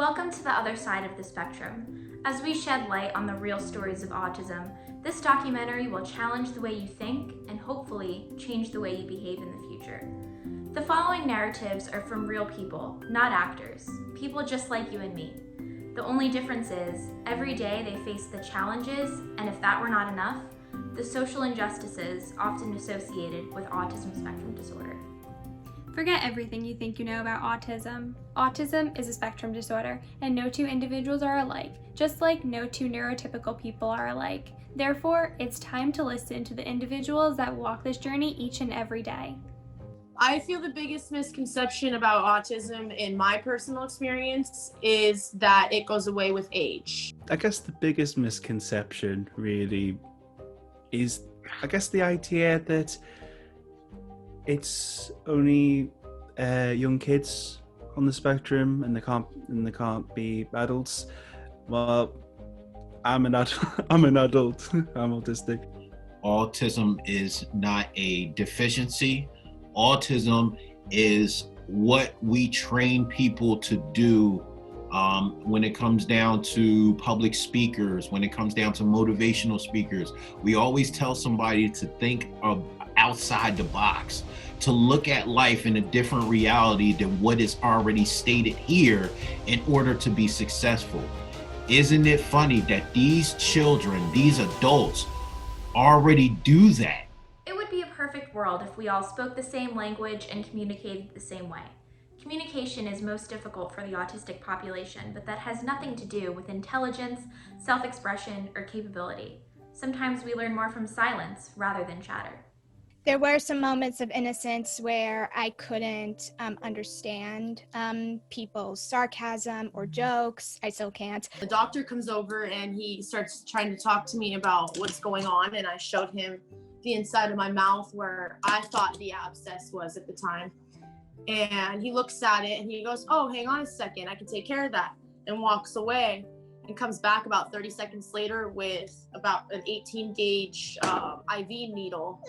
Welcome to the other side of the spectrum. As we shed light on the real stories of autism, this documentary will challenge the way you think and hopefully change the way you behave in the future. The following narratives are from real people, not actors, people just like you and me. The only difference is, every day they face the challenges, and if that were not enough, the social injustices often associated with autism spectrum disorder. Forget everything you think you know about autism. Autism is a spectrum disorder, and no two individuals are alike, just like no two neurotypical people are alike. Therefore, it's time to listen to the individuals that walk this journey each and every day. I feel the biggest misconception about autism in my personal experience is that it goes away with age. I guess the biggest misconception really is, the idea that it's only young kids on the spectrum and they can't be adults. Well, I'm an adult. I'm autistic. Autism is not a deficiency. Autism is what we train people to do when it comes down to public speakers, when it comes down to motivational speakers. We always tell somebody to think of outside the box, to look at life in a different reality than what is already stated here in order to be successful. Isn't it funny that these children, these adults, already do that? It would be a perfect world if we all spoke the same language and communicated the same way. Communication is most difficult for the autistic population, but that has nothing to do with intelligence, self-expression, or capability. Sometimes we learn more from silence rather than chatter. There were some moments of innocence where I couldn't understand people's sarcasm or jokes. I still can't. The doctor comes over and he starts trying to talk to me about what's going on, and I showed him the inside of my mouth where I thought the abscess was at the time. And he looks at it and he goes, "Oh, hang on a second, I can take care of that," and walks away and comes back about 30 seconds later with about an 18 gauge IV needle,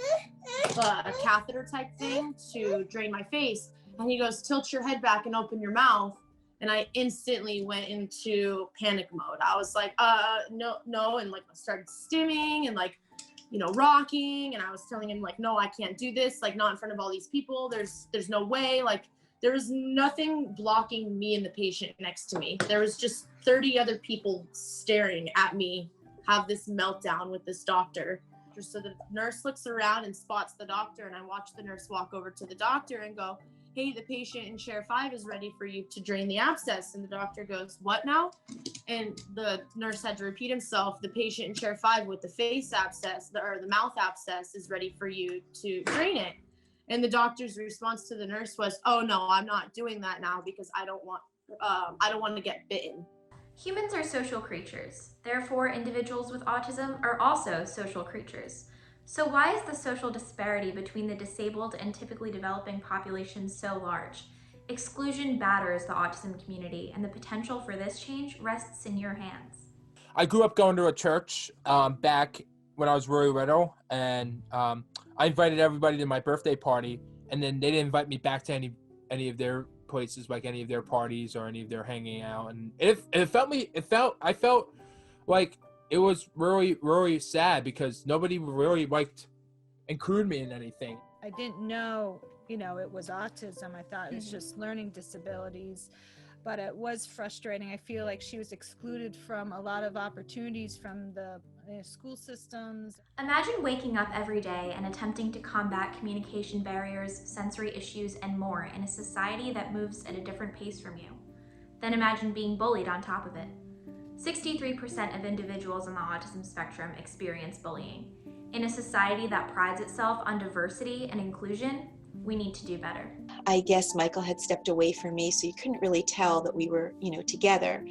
a catheter type thing to drain my face. And he goes, "Tilt your head back and open your mouth." And I instantly went into panic mode. I was like, no. And like I started stimming and rocking. And I was telling him like, "No, I can't do this. Like, not in front of all these people. There's no way. Like, there was nothing blocking me and the patient next to me. There was just 30 other people staring at me have this meltdown with this doctor." So the nurse looks around and spots the doctor, and I watch the nurse walk over to the doctor and go, "Hey, the patient in chair 5 is ready for you to drain the abscess." And the doctor goes, "What now?" And the nurse had to repeat himself, "The patient in chair 5 with the face abscess, or the mouth abscess, is ready for you to drain it." And the doctor's response to the nurse was, "Oh no, I'm not doing that now because I don't want to get bitten." Humans are social creatures. Therefore, individuals with autism are also social creatures. So why is the social disparity between the disabled and typically developing populations so large? Exclusion batters the autism community, and the potential for this change rests in your hands. I grew up going to a church back when I was really little, and I invited everybody to my birthday party, and then they didn't invite me back to any of their places, like any of their parties or any of their hanging out. And I felt like it was really, really sad because nobody really include me in anything. I didn't know, it was autism. I thought it was just learning disabilities, but it was frustrating. I feel like she was excluded from a lot of opportunities from the school systems. Imagine waking up every day and attempting to combat communication barriers, sensory issues, and more in a society that moves at a different pace from you. Then imagine being bullied on top of it. 63% of individuals on the autism spectrum experience bullying. In a society that prides itself on diversity and inclusion, we need to do better. I guess Michael had stepped away from me, so you couldn't really tell that we were, together.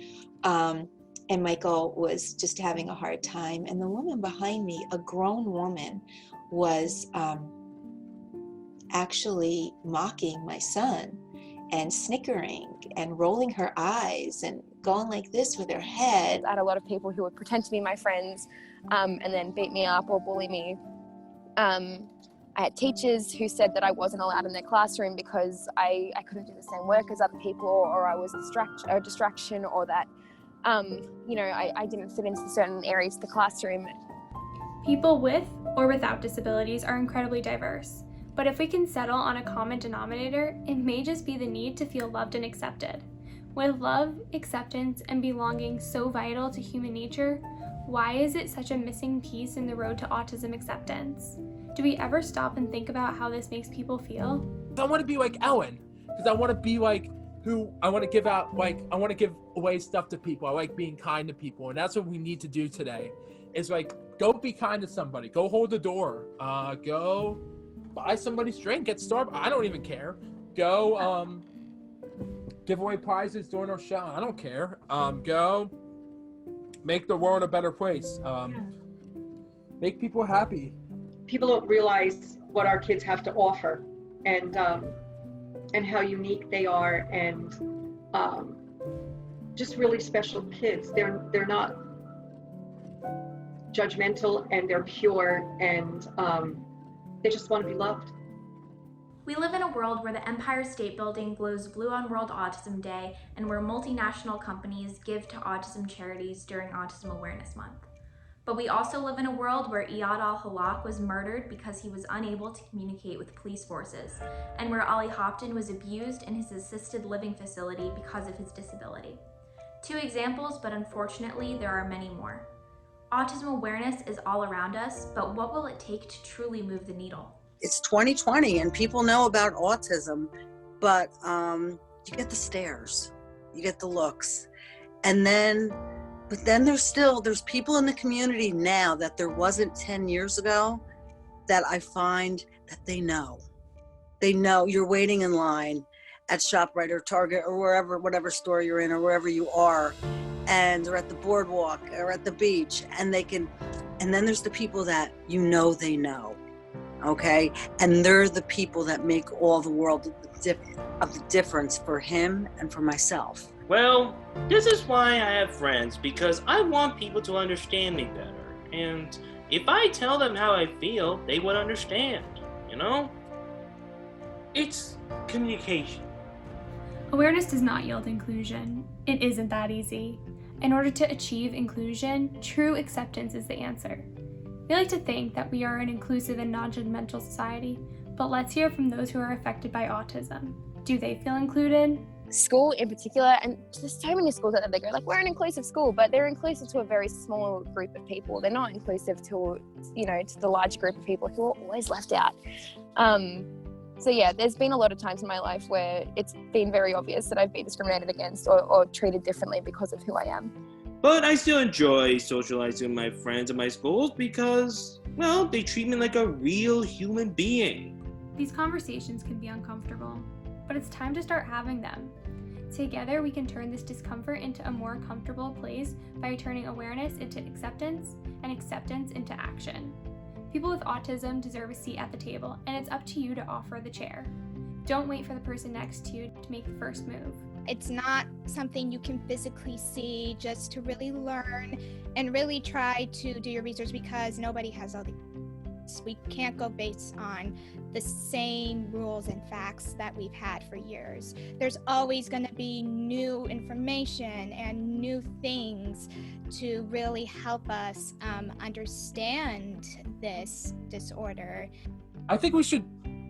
And Michael was just having a hard time. And the woman behind me, a grown woman, was actually mocking my son and snickering and rolling her eyes and going like this with her head. I had a lot of people who would pretend to be my friends and then beat me up or bully me. I had teachers who said that I wasn't allowed in their classroom because I couldn't do the same work as other people, or I was a distraction, or that, I didn't fit into certain areas of the classroom. People with or without disabilities are incredibly diverse, but if we can settle on a common denominator, it may just be the need to feel loved and accepted. With love, acceptance, and belonging so vital to human nature, why is it such a missing piece in the road to autism acceptance? Do we ever stop and think about how this makes people feel? I want to be like Ellen, because I want to be like I want to give away stuff to people. I like being kind to people, and that's what we need to do today. Is like, go be kind to somebody. Go hold the door. Go buy somebody's drink at Starbucks. I don't even care. Go give away prizes during our show. I don't care. Go make the world a better place. Make people happy. People don't realize what our kids have to offer, and how unique they are, and just really special kids. They're not judgmental, and they're pure, and they just want to be loved. We live in a world where the Empire State Building glows blue on World Autism Day, and where multinational companies give to autism charities during Autism Awareness Month. But we also live in a world where Iyad al-Halak was murdered because he was unable to communicate with police forces, and where Ali Hopton was abused in his assisted living facility because of his disability. 2 examples, but unfortunately there are many more. Autism awareness is all around us, but what will it take to truly move the needle? It's 2020 and people know about autism, but you get the stares, you get the looks, but then there's people in the community now that there wasn't 10 years ago that I find that they know. They know you're waiting in line at ShopRite or Target or whatever store you're in or wherever you are, and they're at the boardwalk or at the beach, and then there's the people that they know, okay? And they're the people that make all the world of the difference for him and for myself. Well, this is why I have friends, because I want people to understand me better. And if I tell them how I feel, they would understand, It's communication. Awareness does not yield inclusion. It isn't that easy. In order to achieve inclusion, true acceptance is the answer. We like to think that we are an inclusive and non-judgmental society, but let's hear from those who are affected by autism. Do they feel included? School in particular, and there's so many schools out there that go like, we're an inclusive school, but they're inclusive to a very small group of people. They're not inclusive to the large group of people who are always left out. So yeah, there's been a lot of times in my life where it's been very obvious that I've been discriminated against or treated differently because of who I am. But I still enjoy socializing with my friends at my schools because, they treat me like a real human being. These conversations can be uncomfortable, but it's time to start having them. Together, we can turn this discomfort into a more comfortable place by turning awareness into acceptance and acceptance into action. People with autism deserve a seat at the table, and it's up to you to offer the chair. Don't wait for the person next to you to make the first move. It's not something you can physically see, just to really learn and really try to do your research, because nobody has all the we can't go based on the same rules and facts that we've had for years. There's always going to be new information and new things to really help us understand this disorder. I think we should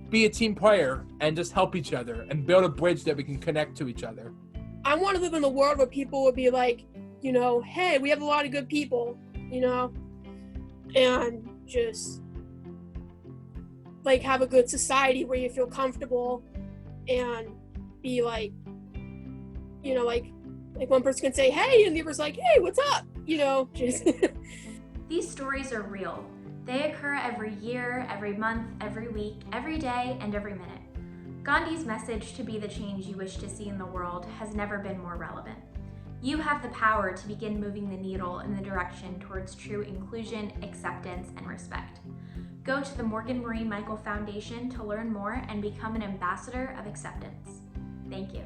be a team player and just help each other and build a bridge that we can connect to each other. I want to live in a world where people would be like, hey, we have a lot of good people, and just have a good society where you feel comfortable and be like one person can say, hey, and the other's like, hey, what's up? Just These stories are real. They occur every year, every month, every week, every day, and every minute. Gandhi's message to be the change you wish to see in the world has never been more relevant. You have the power to begin moving the needle in the direction towards true inclusion, acceptance, and respect. Go to the Morgan Marie Michael Foundation to learn more and become an ambassador of acceptance. Thank you.